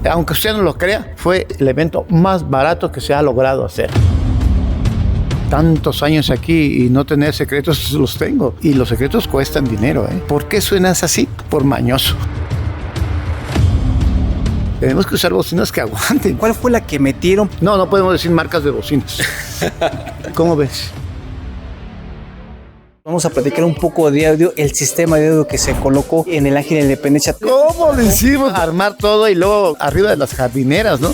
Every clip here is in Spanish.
Aunque usted no lo crea, fue el evento más barato que se ha logrado hacer. Tantos años aquí y no tener secretos, los tengo. Y los secretos cuestan dinero, ¿eh? ¿Por qué suenas así? Por mañoso. Tenemos que usar bocinas que aguanten. ¿Cuál fue la que metieron? No podemos decir marcas de bocinas. ¿Cómo ves? Vamos a platicar un poco de audio, el sistema de audio que se colocó en el Ángel de la Independencia. ¿Cómo lo hicimos? Armar todo y luego arriba de las jardineras, ¿no?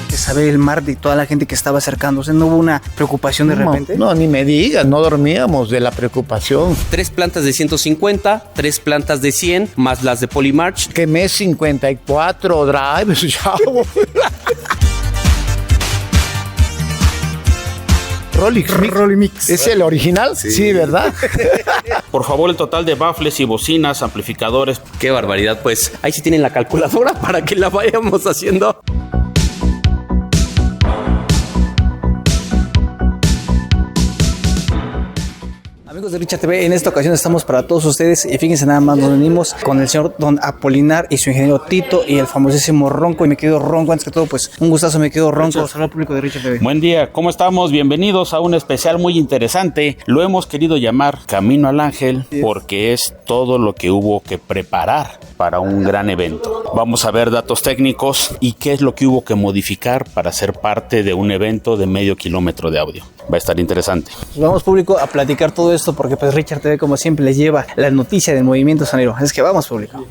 Saber el mar de toda la gente que estaba acercándose, ¿no hubo una preocupación de repente? No, ni me digas, no dormíamos de la preocupación. 3 plantas de 150, 3 plantas de 100, más las de Polymarch. Quemé 54 drives, ya. Rolly Mix. ¿Es el original? Sí, ¿verdad? Por favor, el total de baffles y bocinas, amplificadores. Qué barbaridad, pues ahí sí tienen la calculadora para que la vayamos haciendo. Amigos de Richard TV, en esta ocasión estamos para todos ustedes y fíjense nada más, nos venimos con el señor Don Apolinar y su ingeniero Tito y el famosísimo Ronco. Y me quedo Ronco, antes que todo, pues un gustazo, me quedo Ronco. Saludos al público de Richard TV. Buen día, ¿cómo estamos? Bienvenidos a un especial muy interesante. Lo hemos querido llamar Camino al Ángel porque es todo lo que hubo que preparar para un gran evento. Vamos a ver datos técnicos y qué es lo que hubo que modificar para ser parte de un evento de medio kilómetro de audio. Va a estar interesante. Pues vamos, público, a platicar todo esto porque pues Richard TV, como siempre, les lleva la noticia del movimiento sanero. Es que vamos, público.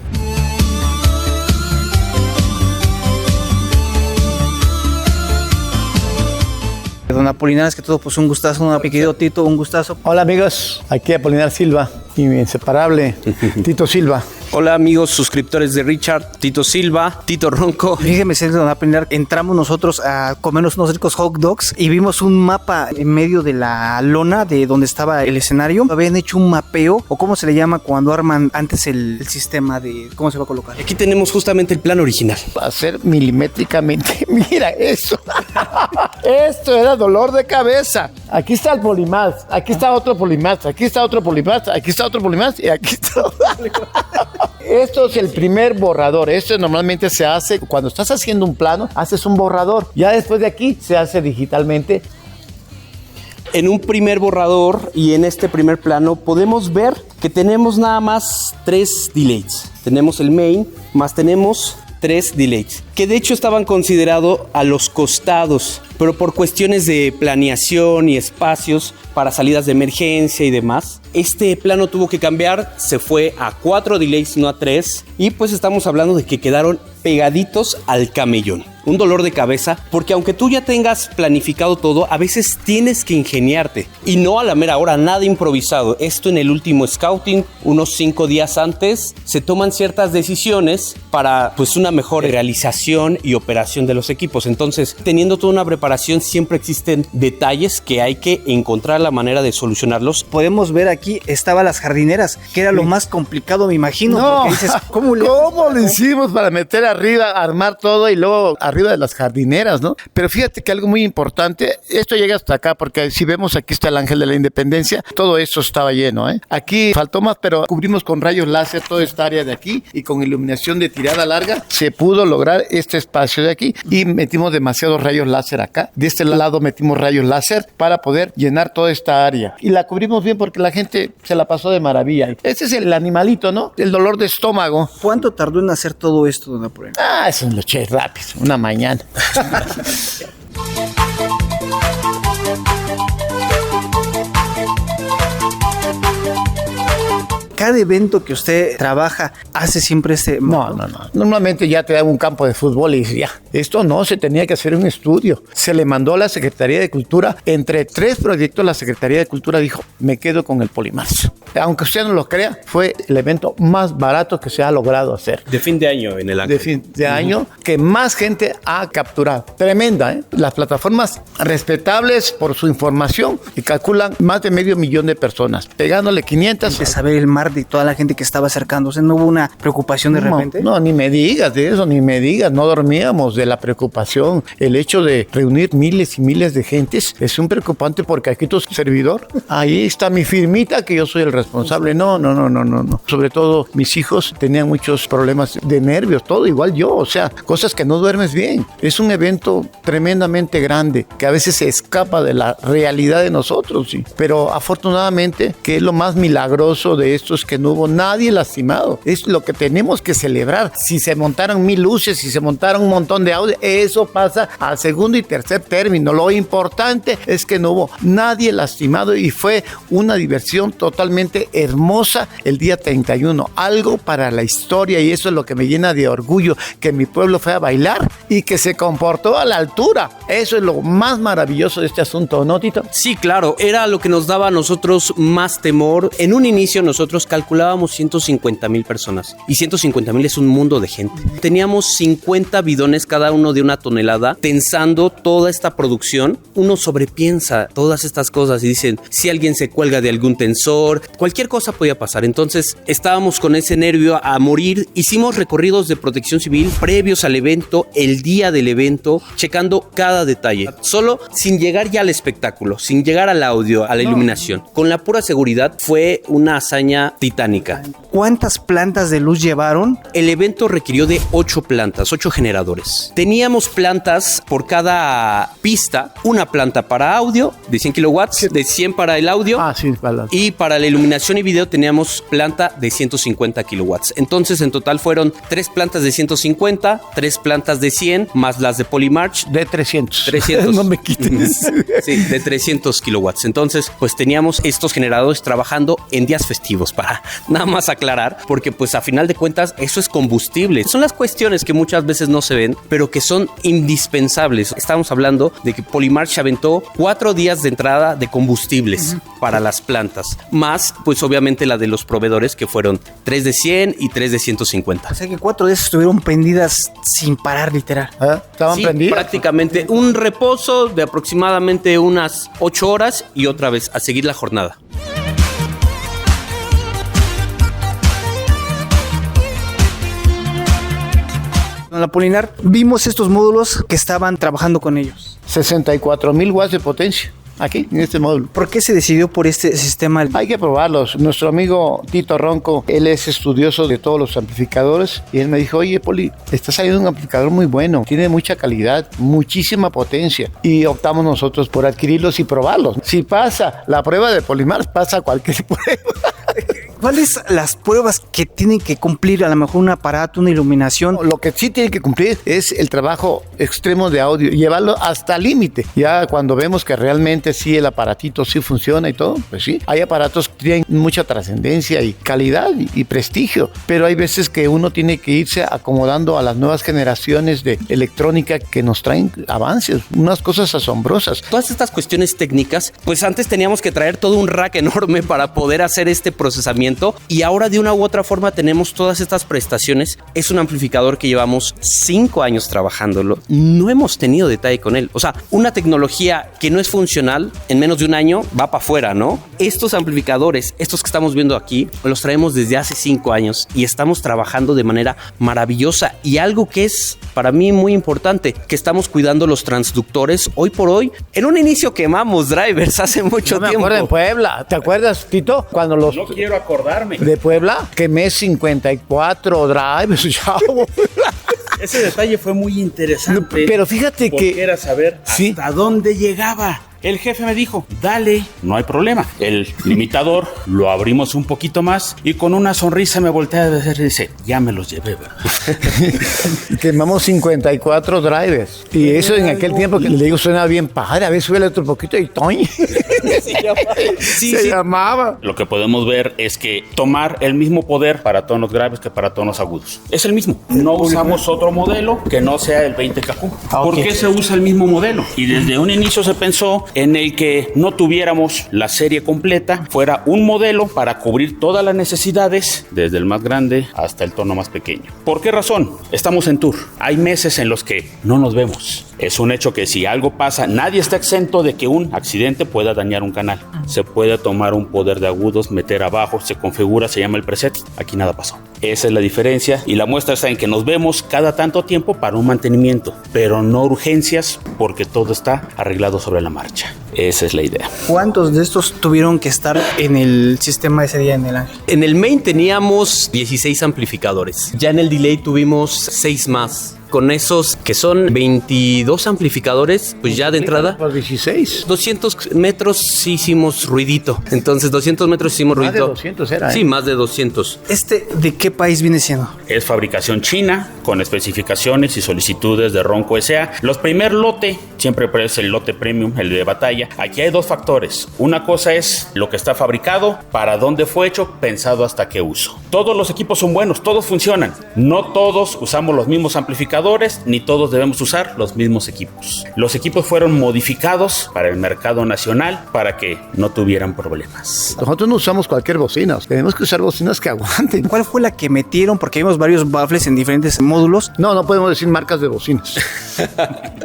Don Apolinar, es que todo, pues un gustazo, mi querido Tito, un gustazo. Hola amigos, aquí Apolinar Silva y mi inseparable Tito Silva. Hola amigos suscriptores de Richard, Tito Silva, Tito Ronco. Fíjeme, señor Don Apolinar, entramos nosotros a comernos unos ricos hot dogs y vimos un mapa en medio de la lona de donde estaba el escenario. Habían hecho un mapeo, o cómo se le llama cuando arman antes el sistema de cómo se va a colocar. Aquí tenemos justamente el plan original. Va a ser milimétricamente. Mira eso. Esto era dolor de cabeza. Aquí está el Polymarch, aquí está otro Polymarch, aquí está otro Polymarch, aquí está otro Polymarch y aquí está otro. Esto es el primer borrador. Esto normalmente se hace cuando estás haciendo un plano, haces un borrador. Ya después de aquí se hace digitalmente. En un primer borrador y en este primer plano podemos ver que tenemos nada más 3 delays. Tenemos el main, más tenemos 3 delays, que de hecho estaban considerados a los costados, pero por cuestiones de planeación y espacios para salidas de emergencia y demás, este plano tuvo que cambiar, se fue a 4 delays, no a 3, y pues estamos hablando de que quedaron pegaditos al camellón. Un dolor de cabeza, porque aunque tú ya tengas planificado todo, a veces tienes que ingeniarte, y no a la mera hora, nada improvisado. Esto en el último scouting, unos 5 días antes, se toman ciertas decisiones para pues una mejor realización y operación de los equipos. Entonces, teniendo toda una preparación, siempre existen detalles que hay que encontrar la manera de solucionarlos. Podemos ver aquí, estaban las jardineras, que era lo más complicado, me imagino. No, porque dices, ¿cómo lo hicimos para meter arriba, armar todo y luego arriba de las jardineras, ¿no? Pero fíjate que algo muy importante, esto llega hasta acá, porque si vemos aquí está el Ángel de la Independencia, todo esto estaba lleno, ¿eh? Aquí faltó más, pero cubrimos con rayos láser toda esta área de aquí y con iluminación de tirada larga se pudo lograr este espacio de aquí y metimos demasiados rayos láser acá. De este lado metimos rayos láser para poder llenar toda esta área y la cubrimos bien porque la gente se la pasó de maravilla. Ese es el animalito, ¿no? El dolor de estómago. ¿Cuánto tardó en hacer todo esto, don Apolinar? Eso lo eché rápido, una mañana. Cada evento que usted trabaja hace siempre No. Normalmente ya te dan un campo de fútbol y dices, ya, esto no, se tenía que hacer un estudio. Se le mandó a la Secretaría de Cultura. Entre 3 proyectos, la Secretaría de Cultura dijo, me quedo con el Polymarch. Aunque usted no lo crea, fue el evento más barato que se ha logrado hacer. De fin de año en el Ángel. De fin de año, que más gente ha capturado. Tremenda, ¿eh? Las plataformas respetables por su información y calculan más de 500,000 de personas, pegándole 500. De saber el mar de toda la gente que estaba acercándose? ¿No hubo una preocupación de repente? No, ni me digas de eso, ni me digas. No dormíamos de la preocupación. El hecho de reunir miles y miles de gentes es un preocupante porque aquí tu servidor, ahí está mi firmita que yo soy el responsable. No. Sobre todo mis hijos tenían muchos problemas de nervios, todo igual yo, o sea, cosas que no duermes bien. Es un evento tremendamente grande que a veces se escapa de la realidad de nosotros, sí. Pero afortunadamente, que es lo más milagroso de esto, es que no hubo nadie lastimado. Es lo que tenemos que celebrar. Si se montaron 1000 luces, si se montaron un montón de audio, eso pasa al segundo y tercer término. Lo importante es que no hubo nadie lastimado y fue una diversión totalmente hermosa el día 31. Algo para la historia, y eso es lo que me llena de orgullo, que mi pueblo fue a bailar y que se comportó a la altura. Eso es lo más maravilloso de este asunto, ¿no, Tito? Sí, claro, era lo que nos daba a nosotros más temor. En un inicio nosotros calculábamos 150,000 personas y 150,000 es un mundo de gente. Teníamos 50 bidones, cada uno de 1 tonelada, tensando toda esta producción. Uno sobrepiensa todas estas cosas y dicen, si alguien se cuelga de algún tensor, cualquier cosa podía pasar. Entonces estábamos con ese nervio a morir. Hicimos recorridos de protección civil previos al evento, el día del evento, checando cada detalle, solo sin llegar ya al espectáculo, sin llegar al audio, a la iluminación. Con la pura seguridad fue una hazaña titánica. ¿Cuántas plantas de luz llevaron? El evento requirió de 8 plantas, 8 generadores. Teníamos plantas por cada pista, una planta para audio de 100 kilowatts, de 100 para el audio, y para la iluminación y video teníamos planta de 150 kilowatts. Entonces en total fueron 3 plantas de 150, 3 plantas de 100, más las de Polymarch de 300. 300. No me quites. Sí, de 300 kilowatts. Entonces, pues teníamos estos generadores trabajando en días festivos, para nada más aclarar, porque pues a final de cuentas eso es combustible. Son las cuestiones que muchas veces no se ven, pero que son indispensables. Estamos hablando de que Polymarch aventó 4 días de entrada de combustibles para las plantas, más pues obviamente la de los proveedores, que fueron 3 de 100 y 3 de 150. O sea que 4 días estuvieron prendidas sin parar, literal. ¿Estaban prendidas? Prácticamente un reposo de aproximadamente unas 8 horas y otra vez a seguir la jornada. En la Polinar vimos estos módulos que estaban trabajando con ellos. 64,000 watts de potencia. Aquí, en este módulo. ¿Por qué se decidió por este sistema? Hay que probarlos. Nuestro amigo Tito Ronco, él es estudioso de todos los amplificadores, y él me dijo, oye, Poli, está saliendo un amplificador muy bueno, tiene mucha calidad, muchísima potencia, y optamos nosotros por adquirirlos y probarlos. Si pasa la prueba de Polymarch, pasa cualquier prueba. ¿Cuáles las pruebas que tienen que cumplir a lo mejor un aparato, una iluminación? Lo que sí tiene que cumplir es el trabajo extremo de audio, llevarlo hasta el límite. Ya cuando vemos que realmente sí el aparatito sí funciona y todo, pues sí. Hay aparatos que tienen mucha trascendencia y calidad y prestigio, pero hay veces que uno tiene que irse acomodando a las nuevas generaciones de electrónica que nos traen avances, unas cosas asombrosas. Todas estas cuestiones técnicas, pues antes teníamos que traer todo un rack enorme para poder hacer este procesamiento, y ahora de una u otra forma tenemos todas estas prestaciones. Es un amplificador que llevamos 5 años trabajándolo, no hemos tenido detalle con él. O sea, una tecnología que no es funcional, en menos de un año va para afuera, ¿no? Estos amplificadores, estos que estamos viendo aquí, los traemos desde hace 5 años y estamos trabajando de manera maravillosa. Y algo que es para mí muy importante, que estamos cuidando los transductores. Hoy por hoy, en un inicio quemamos drivers hace mucho tiempo. Me acuerdo en Puebla, ¿te acuerdas, Tito? Cuando los... No quiero acordarme. De Puebla, quemé 54 drivers, chavo. Ese detalle fue muy interesante. Pero fíjate que... era saber hasta dónde llegaba. El jefe me dijo, dale, no hay problema. El limitador lo abrimos un poquito más y con una sonrisa me voltea a decir, dice, ya me los llevé, ¿verdad? Quemamos 54 drivers. Y eso en aquel tiempo que le digo suena bien padre. A ver, súbele otro poquito y ¡toñ! Se llamaba. Lo que podemos ver es que tomar el mismo poder para tonos graves que para tonos agudos. Es el mismo. No usamos otro modelo que no sea el 20KQ. ¿Por qué se usa el mismo modelo? Y desde un inicio se pensó en el que no tuviéramos la serie completa, fuera un modelo para cubrir todas las necesidades, desde el más grande hasta el tono más pequeño. ¿Por qué razón? Estamos en tour. Hay meses en los que no nos vemos. Es un hecho que si algo pasa, nadie está exento de que un accidente pueda dañar dañar un canal. Se puede tomar un poder de agudos, meter abajo, se configura, se llama el preset. Aquí nada pasó. Esa es la diferencia y la muestra está en que nos vemos cada tanto tiempo para un mantenimiento, pero no urgencias porque todo está arreglado sobre la marcha. Esa es la idea. ¿Cuántos de estos tuvieron que estar en el sistema ese día en el Ángel? En el main teníamos 16 amplificadores. Ya en el delay tuvimos 6 más. Con esos que son 22 amplificadores, pues ya de entrada... Por 16. 200 metros sí hicimos ruidito. Entonces 200 metros hicimos Más de ruidito. 200 era, ¿eh? Sí, más de 200. ¿De qué país viene siendo? Es fabricación china, con especificaciones y solicitudes de Ronco S.A. Los primer lote, siempre es el lote premium, el de batalla. Aquí hay 2 factores. Una cosa es lo que está fabricado, para dónde fue hecho, pensado hasta qué uso. Todos los equipos son buenos, todos funcionan. No todos usamos los mismos amplificadores, ni todos debemos usar los mismos equipos. Los equipos fueron modificados para el mercado nacional para que no tuvieran problemas. Nosotros no usamos cualquier bocina, tenemos que usar bocinas que aguanten. ¿Cuál fue la que metieron? Porque vimos varios baffles en diferentes módulos. No podemos decir marcas de bocinas.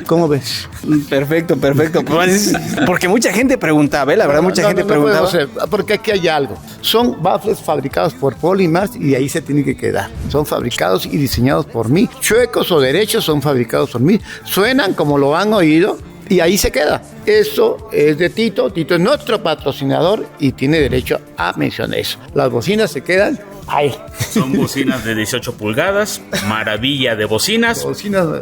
¿Cómo ves? Perfecto. Pues, porque mucha gente preguntaba, la verdad, mucha gente preguntaba. Porque aquí hay algo. Son baffles fabricados por Polymath y ahí se tienen que quedar. Son fabricados y diseñados por mí. Chuecos o derechos son fabricados por mí. Suenan como lo han oído y ahí se queda. Eso es de Tito. Tito es nuestro patrocinador y tiene derecho a mencionar eso. Las bocinas se quedan ahí. Son bocinas de 18 pulgadas, maravilla de bocinas,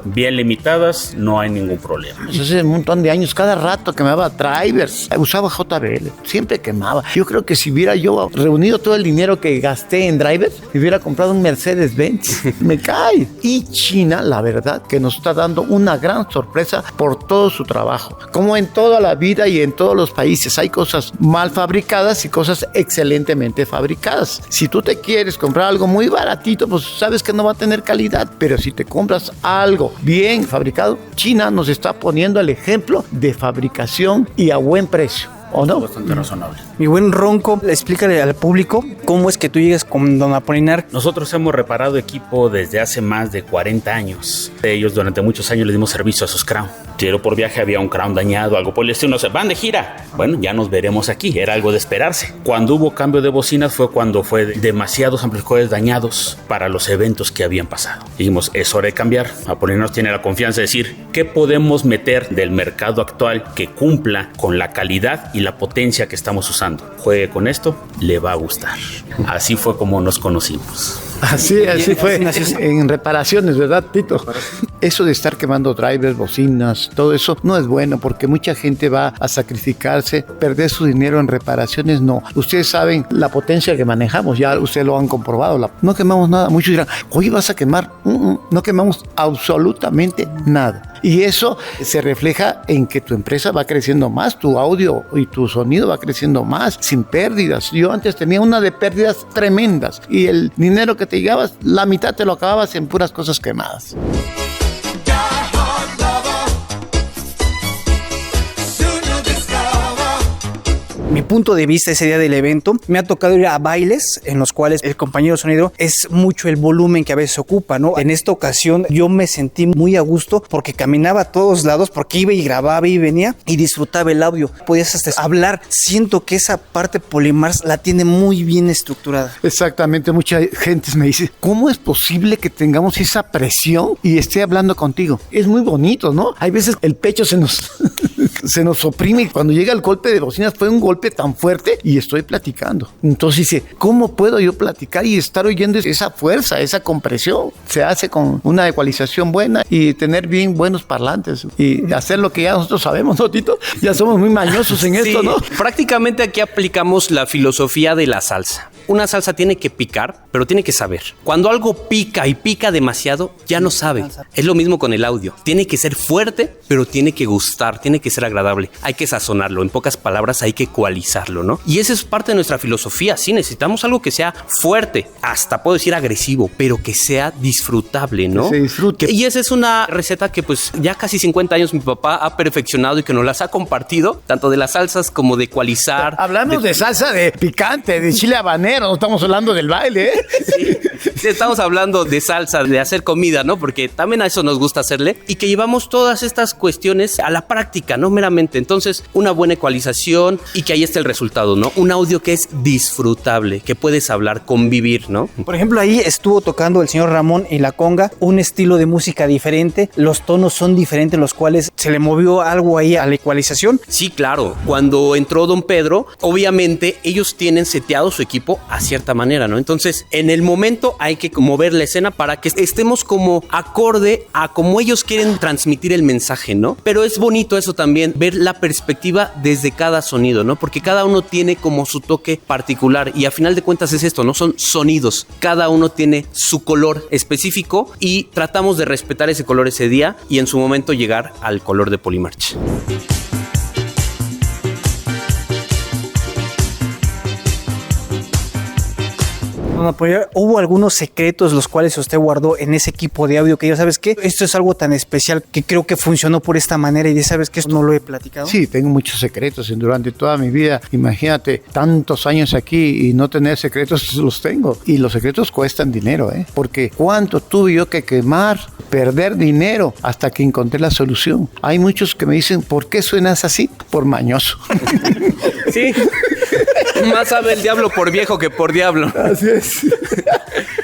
bien limitadas, no hay ningún problema. Pues hace un montón de años, cada rato quemaba drivers, usaba JBL, siempre quemaba. Yo creo que si hubiera yo reunido todo el dinero que gasté en drivers, si hubiera comprado un Mercedes-Benz, me cae. Y China, la verdad, que nos está dando una gran sorpresa por todo su trabajo. Como en toda la vida y en todos los países, hay cosas mal fabricadas y cosas excelentemente fabricadas. Si tú te quieres comprar algo muy baratito, pues sabes que no va a tener calidad, pero si te compras algo bien fabricado, China nos está poniendo el ejemplo de fabricación y a buen precio. ¿O no? Bastante razonable. Mi buen Ronco, explícale al público cómo es que tú llegas con Don Apolinar. Nosotros hemos reparado equipo desde hace más de 40 años. Ellos durante muchos años les dimos servicio a sus Crown. Tiro por viaje había un Crown dañado, algo por el estilo, no sé, van de gira. Bueno, ya nos veremos aquí, era algo de esperarse. Cuando hubo cambio de bocinas fue cuando fue demasiados amplificadores dañados para los eventos que habían pasado. Dijimos, es hora de cambiar. Apolinar nos tiene la confianza de decir, ¿qué podemos meter del mercado actual que cumpla con la calidad y la potencia que estamos usando? Juegue con esto, le va a gustar. Así fue como nos conocimos. Así fue en reparaciones, ¿verdad, Tito? Eso de estar quemando drivers, bocinas, todo eso no es bueno porque mucha gente va a sacrificarse, perder su dinero en reparaciones, no. Ustedes saben la potencia que manejamos, ya ustedes lo han comprobado. No quemamos nada. Muchos dirán, oye, vas a quemar. No quemamos absolutamente nada. Y eso se refleja en que tu empresa va creciendo más, tu audio y tu sonido va creciendo más, sin pérdidas. Yo antes tenía una de pérdidas tremendas y el dinero que te llegabas, la mitad te lo acababas en puras cosas quemadas. Mi punto de vista ese día del evento, me ha tocado ir a bailes en los cuales el compañero sonido es mucho el volumen que a veces ocupa, ¿no? En esta ocasión yo me sentí muy a gusto porque caminaba a todos lados, porque iba y grababa y venía y disfrutaba el audio. Podías hasta hablar. Siento que esa parte Polymath la tiene muy bien estructurada. Exactamente, mucha gente me dice, ¿cómo es posible que tengamos esa presión y esté hablando contigo? Es muy bonito, ¿no? Hay veces el pecho se nos oprime y cuando llega el golpe de bocinas fue un golpe tan fuerte y estoy platicando. Entonces dice, ¿cómo puedo yo platicar y estar oyendo esa fuerza, esa compresión? Se hace con una ecualización buena y tener bien buenos parlantes y hacer lo que ya nosotros sabemos, ¿no, Tito? Ya somos muy mañosos en esto, ¿no? Prácticamente aquí aplicamos la filosofía de la salsa. Una salsa tiene que picar, pero tiene que saber. Cuando algo pica y pica demasiado, ya no sabe. Es lo mismo con el audio. Tiene que ser fuerte, pero tiene que gustar, tiene que ser agradable. Hay que sazonarlo. En pocas palabras, hay que ecualizarlo, ¿no? Y esa es parte de nuestra filosofía. Sí, necesitamos algo que sea fuerte, hasta puedo decir agresivo, pero que sea disfrutable, ¿no? Que se disfrute. Y esa es una receta que pues ya casi 50 años mi papá ha perfeccionado y que nos las ha compartido, tanto de las salsas como de ecualizar. Hablamos de salsa de picante, de chile habanero, no estamos hablando del baile, ¿eh? estamos hablando de salsa, de hacer comida, ¿no? Porque también a eso nos gusta hacerle y que llevamos todas estas cuestiones a la práctica, no meramente. Entonces, una buena ecualización y que ahí esté el resultado, ¿no? Un audio que es disfrutable, que puedes hablar, convivir, ¿no? Por ejemplo, ahí estuvo tocando el señor Ramón en la conga, un estilo de música diferente, los tonos son diferentes, los cuales se le movió algo ahí a la ecualización. Sí, claro. Cuando entró don Pedro, obviamente ellos tienen seteado su equipo a cierta manera, ¿no? Entonces, en el momento hay que mover la escena para que estemos como acorde a cómo ellos quieren transmitir el mensaje, ¿no? Pero es bonito eso también, ver la perspectiva desde cada sonido, ¿no? Porque cada uno tiene como su toque particular y a final de cuentas es esto, ¿no? Son sonidos. Cada uno tiene su color específico y tratamos de respetar ese color ese día y en su momento llegar al color de Polymarch. Don Apolinar, ¿hubo algunos secretos los cuales usted guardó en ese equipo de audio que ya sabes que esto es algo tan especial que creo que funcionó por esta manera y ya sabes que esto no lo he platicado? Sí, tengo muchos secretos durante toda mi vida. Imagínate, tantos años aquí y no tener secretos, los tengo. Y los secretos cuestan dinero, ¿eh? Porque cuánto tuve yo que quemar, perder dinero hasta que encontré la solución. Hay muchos que me dicen, ¿por qué suenas así? Por mañoso. Sí. Más sabe el diablo por viejo que por diablo. Así es.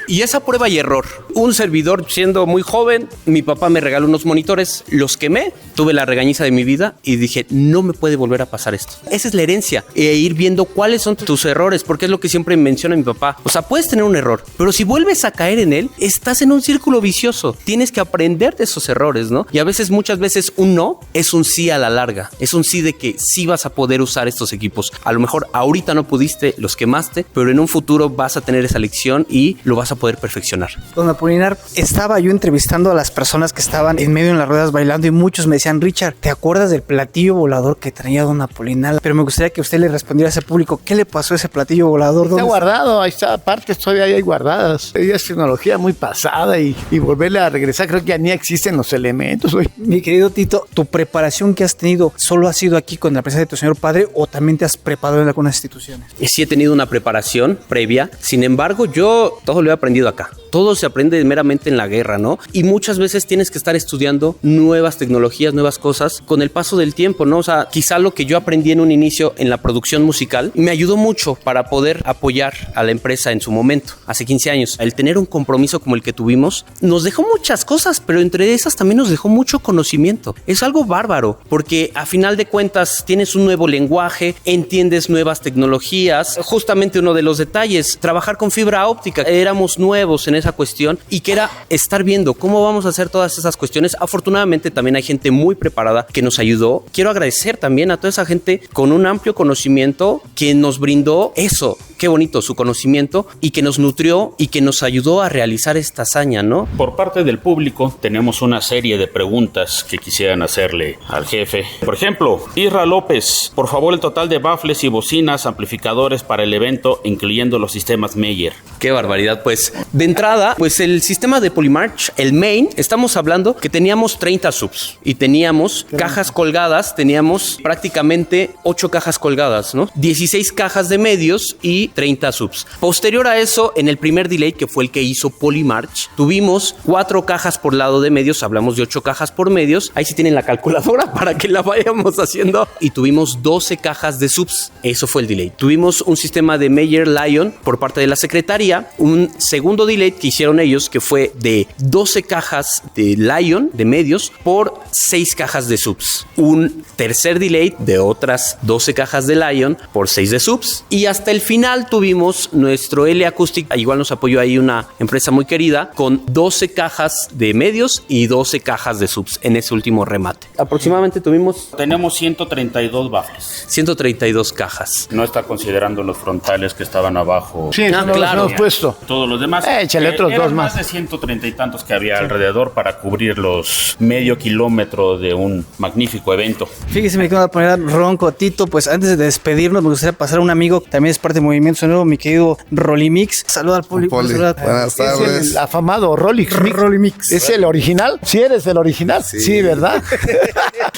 Y esa prueba y error. Un servidor siendo muy joven, mi papá me regaló unos monitores, los quemé, tuve la regañiza de mi vida y dije, no me puede volver a pasar esto. Esa es la herencia. E ir viendo cuáles son tus errores, porque es lo que siempre menciona mi papá. O sea, puedes tener un error, pero si vuelves a caer en él, estás en un círculo vicioso. Tienes que aprender de esos errores, ¿no? Y a veces, muchas veces, un no es un sí a la larga. Es un sí de que sí vas a poder usar estos equipos. A lo mejor ahorita no pudiste, los quemaste, pero en un futuro vas a tener esa lección y lo vas a poder perfeccionar. Don Apolinar, estaba yo entrevistando a las personas que estaban en medio en las ruedas bailando y muchos me decían, Richard, ¿te acuerdas del platillo volador que traía don Apolinar? Pero me gustaría que usted le respondiera a ese público, ¿qué le pasó a ese platillo volador? Está guardado, ahí está, partes todavía hay guardadas. Es tecnología muy pasada y volverle a regresar, creo que ya ni existen los elementos. Hoy. Mi querido Tito, ¿tu preparación que has tenido solo ha sido aquí con la presencia de tu señor padre o también te has preparado en algunas instituciones? Sí he tenido una preparación previa, sin embargo yo todo lo he aprendido acá. Todo se aprende meramente en la guerra, ¿no? Y muchas veces tienes que estar estudiando nuevas tecnologías, nuevas cosas con el paso del tiempo, ¿no? O sea, quizá lo que yo aprendí en un inicio en la producción musical me ayudó mucho para poder apoyar a la empresa en su momento, hace 15 años. El tener un compromiso como el que tuvimos nos dejó muchas cosas, pero entre esas también nos dejó mucho conocimiento. Es algo bárbaro, porque a final de cuentas tienes un nuevo lenguaje, entiendes nuevas tecnologías. Justamente uno de los detalles, trabajar con fibra óptica. Éramos nuevos en esa cuestión y que era estar viendo cómo vamos a hacer todas esas cuestiones. Afortunadamente también hay gente muy preparada que nos ayudó. Quiero agradecer también a toda esa gente con un amplio conocimiento que nos brindó eso. Qué bonito, su conocimiento y que nos nutrió y que nos ayudó a realizar esta hazaña, ¿no? Por parte del público tenemos una serie de preguntas que quisieran hacerle al jefe. Por ejemplo, Isra López, por favor el total de baffles y bocinas, amplificadores para el evento, incluyendo los sistemas Meyer. Qué barbaridad, pues de entrada, pues el sistema de Polymarch, el main, estamos hablando que teníamos 30 subs y teníamos cajas colgadas, teníamos prácticamente 8 cajas colgadas, ¿no? 16 cajas de medios y 30 subs. Posterior a eso, en el primer delay, que fue el que hizo Polymarch, tuvimos 4 cajas por lado de medios, hablamos de 8 cajas por medios, ahí sí tienen la calculadora para que la vayamos haciendo, y tuvimos 12 cajas de subs, eso fue el delay. Tuvimos un sistema de Meyer Lion por parte de la secretaría, un segundo delay que hicieron ellos, que fue de 12 cajas de Lion, de medios, por 6 cajas de subs. Un tercer delay de otras 12 cajas de Lion por 6 de subs, y hasta el final tuvimos nuestro L Acoustic, igual nos apoyó ahí una empresa muy querida, con 12 cajas de medios y 12 cajas de subs en ese último remate. Aproximadamente Tenemos 132 baffles. 132 cajas. No está considerando los frontales que estaban abajo. Sí, eso no claro. lo hemos puesto. Todos los demás. Échale otros eran dos más. De 130 y tantos que había alrededor para cubrir los medio kilómetro de un magnífico evento. Fíjese, me quiero poner ronco, Tito, pues antes de despedirnos me gustaría pasar a un amigo que también es parte de Movimiento Sonoro, mi querido Rolimix. Saluda al público. Poli, buenas tardes. Es el afamado Rolix. Rolimix. ¿Es el original? ¿Sí eres el original? Sí, ¿verdad?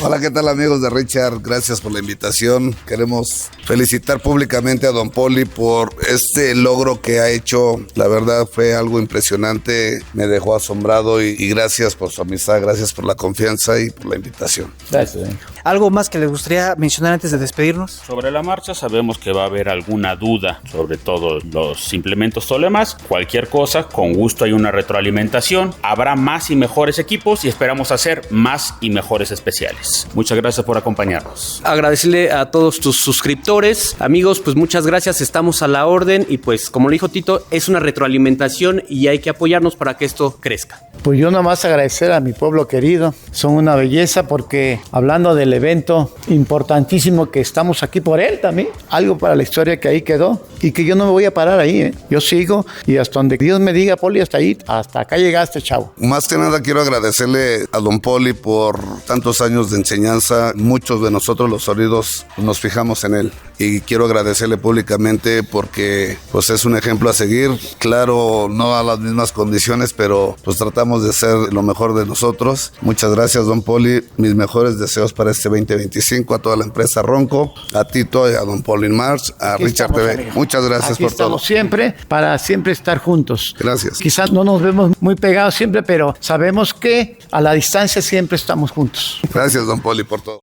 Hola, ¿qué tal amigos de Richard? Gracias por la invitación. Queremos felicitar públicamente a Don Poli por este logro que ha hecho. La verdad fue algo algo impresionante, me dejó asombrado y gracias por su amistad, gracias por la confianza y por la invitación. Gracias. ¿Algo más que les gustaría mencionar antes de despedirnos? Sobre la marcha sabemos que va a haber alguna duda sobre todos los implementos Tolemas. Cualquier cosa, con gusto hay una retroalimentación. Habrá más y mejores equipos y esperamos hacer más y mejores especiales. Muchas gracias por acompañarnos. Agradecerle a todos tus suscriptores. Amigos, pues muchas gracias, estamos a la orden y pues como le dijo Tito, es una retroalimentación y hay que apoyarnos para que esto crezca. Pues yo nomás agradecer a mi pueblo querido. Son una belleza porque hablando del evento importantísimo que estamos aquí por él también. Algo para la historia que ahí quedó y que yo no me voy a parar ahí. Yo sigo y hasta donde Dios me diga, Poli, hasta ahí, hasta acá llegaste, chavo. Más que nada quiero agradecerle a don Poli por tantos años de enseñanza. Muchos de nosotros los sonidos nos fijamos en él y quiero agradecerle públicamente porque pues es un ejemplo a seguir. Claro, no a las mismas condiciones, pero pues tratamos de hacer lo mejor de nosotros. Muchas gracias, don Poli. Mis mejores deseos para este 2025 a toda la empresa Ronco, a Tito, a don Poli March, a Aquí Richard estamos, TV. amigo. Muchas gracias Aquí por todo. estamos siempre para siempre estar juntos. Gracias. Quizás no nos vemos muy pegados siempre, pero sabemos que a la distancia siempre estamos juntos. Gracias, don Poli, por todo.